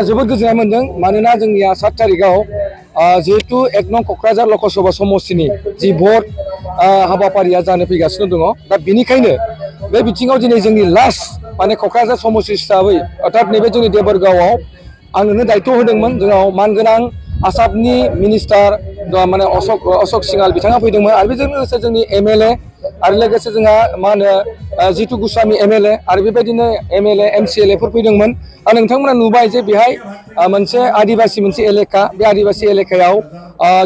जोबोद गोजोननाय मोनदों मानोना जोंनिया 7 तारिखआव जिहेतु 1 नं क'क्राझार लकसभा समस्तिनि जि भट हाबाफारिया जानो फैगासिनो दङ दा बेनिखायनो बे बिथिङाव दिनै जोंनि लास्ट माने क'क्राझार समस्ति हिसाबै अर्थात नैबे जोंनि देबोरगावआव आंनो दायित्व होदोंमोन जोंनाव मानगोनां आसामनि मिनिस्टार माने अशोक सिंहाल बिथाङा फैदोंमोन आरो बेजों लोगोसे जोंनि MLA आरो लोगोसे जोंहा मा होनो जितु गोस्वामी MLA आरो बेबायदिनो MLA MCLA फोर फैदोंमोन आरो नोंथांमोना नुबाय जे बेहाय मोनसे आदिबासी मोनसे एलेका बे आदिबासी एलेकायाव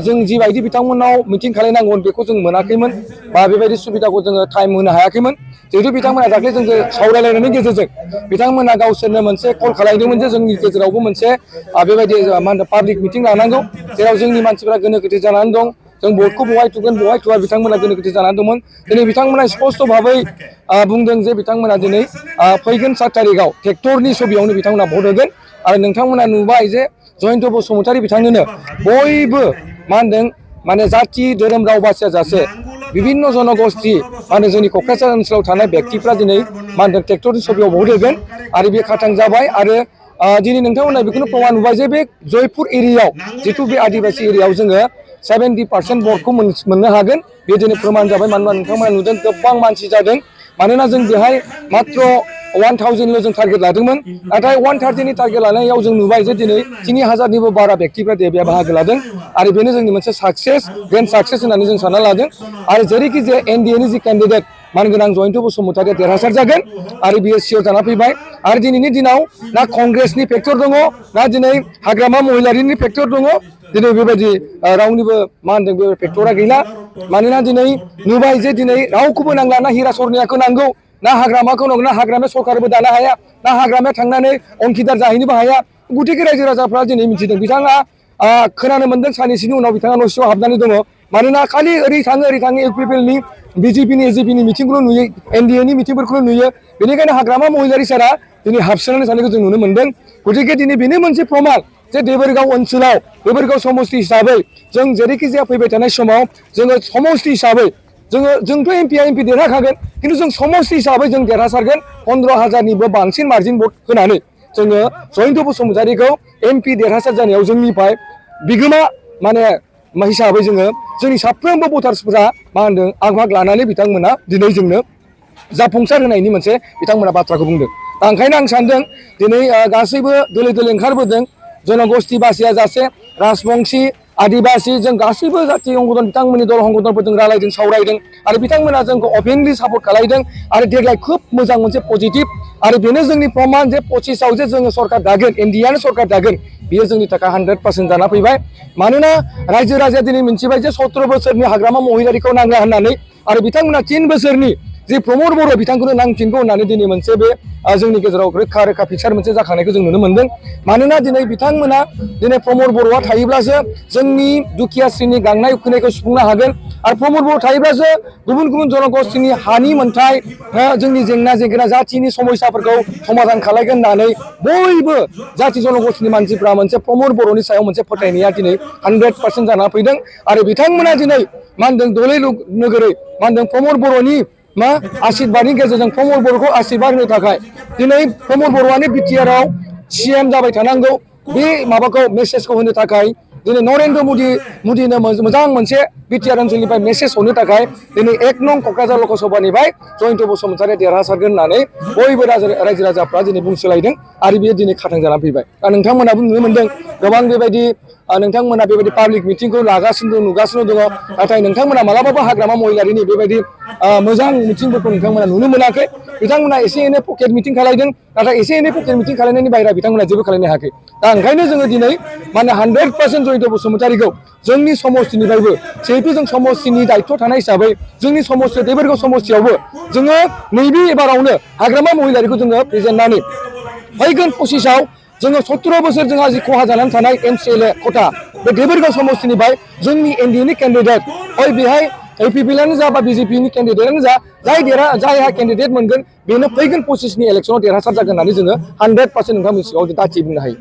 जों जिबायदि बिथांमोनाव मिटिं खालामनांगौमोन बेखौ जों मोनाखैमोन बा बेबायदि सुबिदाखौ जोङो टाइम होनो हायाखैमोन जिहेतु बिथांमोना दाख्लै जोंजों सावरायलायनायनि गेजेरजों बिथांमोना गावसोरनो मोनसे कल खालामदोंमोन जे जोंनि गेजेरावबो मोनसे बेबायदि मा होनो पाब्लिक मिटिं लानांगौ जेराव जोंनि मानसिफोरा गोनो गोथो जानानै दं जों भटखौ बहाय थुगोन बहाय थुआ बिथांमोना गोनो गोथो जानानै दंमोन दिनै बिथांमोना स्पष्ट भाबै बुंदों जे बिथांमोना दिनै फैगोन 7 तारिखआव ट्रेक्टरनि छबियावनो बिथांमोना भट होगोन आरो नोंथांमोना नुबाय जे जयन्त बसुमतारी बिथांनोनो बयबो मा होनदों माने जाथि धोरोम राव बासियाजासे विभिन्न जनगोष्ठी मा होनो जोंनि क'क्राझार ओनसोलाव थानाय व्यक्तिफ्रा दिनै मा होनदों ट्रेक्टरनि छबियाव भट होगोन आरो बे खाथां जाबाय आरो दिनै नोंथांमोना बेखौनो प्रमान नुबाय जे बे जयपुर एरियायाव जितु बे आदिबासी एरियायाव जोङो 70% भटखौ मोननो हागोन बे दिनै प्रमान जाबाय मानोना नोंथांमोना नुदों गोबां मानसि जादों मानोना जों बेहाय मात्र 1000ल' जों टारगेट लादोंमोन नाथाय 130नि टारगेट लानायाव जों नुबाय जे दिनै 3000निबो बारा व्यक्तिफ्रा बेयाव बाहागो लादों आरो बेनो जोंनि मोनसे साक्सेस ग्रेन्ड साक्सेस होननानै जों सानना लादों आरो जेरैखि जे NDAनि जि केन्डिडेट मानगोनां जयन्त बसुमतारीया देरहासार जागोन आरो बियो सियर जाना फैबाय आरो दिनैनि दिनाव ना कंग्रेसनि फेक्टर दङ ना दिनै हाग्रामा महिलारिनि फेक्टर दङ दिनै बेबायदि रावनिबो मा होनदों बे फेक्टरा गैला मानोना दिनै नुबाय जे दिनै रावखौबो नांला ना हिरा सरनियाखौ नांगौ ना हाग्रामाखौ नांगौ ना हाग्रामाया सरकारबो दानो हाया ना हाग्रामाया थांनानै अंखिदार जाहैनोबो हाया गुटिके रायजो राजाफ्रा दिनै मिथिदों बिथाङा खोनानो मोनदों साननैसोनि उनाव बिथाङा न' सिङाव हाबनानै दङ मानोना खालि ओरै थाङो UPPLनि BJPनि AJPनि मिटिंखौल' नुयो NDAनि मिटिंफोरखौल' नुयो बेनिखायनो हाग्रामा महिलारि सारा दिनै हाबसोनानै थानायखौ जों नुनो मोनदों गतिके दिनै बेनो मोनसे प्रमान जे देबोरगाव ओनसोलाव देबोरगाव समस्ति हिसाबै जों जेरैखि जाया फैबाय थानाय समाव जोङो समस्ति हिसाबै जोंथ' MP देरहाखागोन खिन्थु जों समस्ति हिसाबै जों देरहासारगोन 15,000निबो बांसिन मार्जिन भट होनानै जोङो जयन्त बसुमतारीखौ MP देरहासार जानायाव जोंनिफ्राय बिगोमा माने हिसाबै जोङो जोंनि साफ्रोमबो भटार्सफोरा मा होनदों आग लानानै बिथांमोना दिनै जोंनो जाफुंसार होनायनि मोनसे बिथांमोना बाथ्राखौ बुंदों दा ओंखायनो आं सानदों दिनै गासैबो दोलो दोलो ओंखारबोदों जनगोष्ठी बासिया जासे राजबंशी आदिबासी जों गासैबो जाथि अंगदन बिथांमोननि दल अंगदनफोरजों रायलायदों सावरायदों आरो बिथांमोना जोंखौ अपेनलि सापर्ट खालामदों आरो देग्लाय खोब मोजां मोनसे पजिटिभ आरो बेनो जोंनि प्रमान जे 25आव जे जोङो सरकार दागोन NDAनो सरकार दागोन बियो जोंनि थाखाय 100% जाना फैबाय मानोना रायजो राजाया दिनै मिथिबाय जे 17 बोसोरनि हाग्रामा महिलारिखौ नांला होननानै आरो बिथांमोना 3 बोसोरनि जे प्रमद बर' बिथांखौनो नांफिनगौ होननानै दिनै मोनसे बे जोंनि गेजेराव रोखा रोखा पिक्सार मोनसे जाखांनायखौ जों नुनो मोनदों मानोना दिनै बिथांमोना दिनै प्रमद बर'आ थायोब्लासो जोंनि दुखिया श्रेणी गांनाय उखैनायखौ सुफुंनो हागोन आरो प्रमद बर' थायोब्लासो गुबुन गुबुन जनगोष्ठीनि हानि मोनथाय जोंनि जेंना जेंना जाथिनि समस्याफोरखौ समाधान खालामगोन होननानै बयबो जाथि जनगोष्ठीनि मानसिफ्रा मोनसे प्रमद बर'नि सायाव मोनसे फोथायनाया दिनै 100% जाना फैदों आरो बिथांमोना दिनै मा होनदों दलै नोगोरै मा होनदों प्रमद बर'नि मा आशीर्बादनि गेजेरजों प्रमद बर'खौ आशीर्बाद होनो थाखाय दिनै प्रमद बर'आनो BTRआव CM जाबाय थानांगौ बे माबाखौ मेसेजखौ होनो थाखाय दिनै नरेन्द्र मदिनो मोजां मोनसे BTR ओनसोलनिफ्राय मेसेज हरनो थाखाय दिनै 1 नं क'क्राझार लकसभानिफ्राय जयन्त बसुमतारीया देरहासारगोन होननानै बयबो रायजो राजाफ्रा दिनै बुंसोलायदों आरो बेयो दिनै खाथां जानानै फैबाय दा नोंथांमोनाबो नुनो मोनदों गोबां बेबायदि नोंथांमोना बेबायदि पाब्लिक मिटिंखौ लागासिनो दं नुगासिनो दङ नाथाय नोंथांमोना मालाबाबो हाग्रामा महिलारिनि बेबायदि मोजां मिटिंफोरखौ नोंथांमोना नुनो मोनाखै बिथांमोना एसे एनै पकेट मिटिं खालामदों नाथाय एसे एनै पकेट मिटिं खालामनायनि बाहेरा बिथांमोना जेबो खालामनो हायाखै दा ओंखायनो जोङो दिनै माने 100% जयन्त बसुमतारीखौ जोंनि समस्तिनिफ्रायबो जिहेतु जों समस्तिनि दायित्व थानाय हिसाबै जोंनि समस्ति देबोरगाव समस्तियावबो जोङो नैबे एबारावनो हाग्रामा महिलारिखौ जोङो फेजेननानै फैगोन 25आव जोङो 17 बोसोर जोंहा जि खहा जानानै थानाय MCLA खथा बे देबोरगाव समस्तिनिफ्राय जोंनि NDAनि केन्डिडेट बेहाय UPPLआनो जा बा BJPनि केन्डिडेटआनो जा जायहा केन्डिडेट मोनगोन बेनो फैगोन 25नि इलेक्सनाव देरहासार जागोन होननानै जोङो 100% नोंथांमोननि सिगाङाव दाथि बुंनो हायो।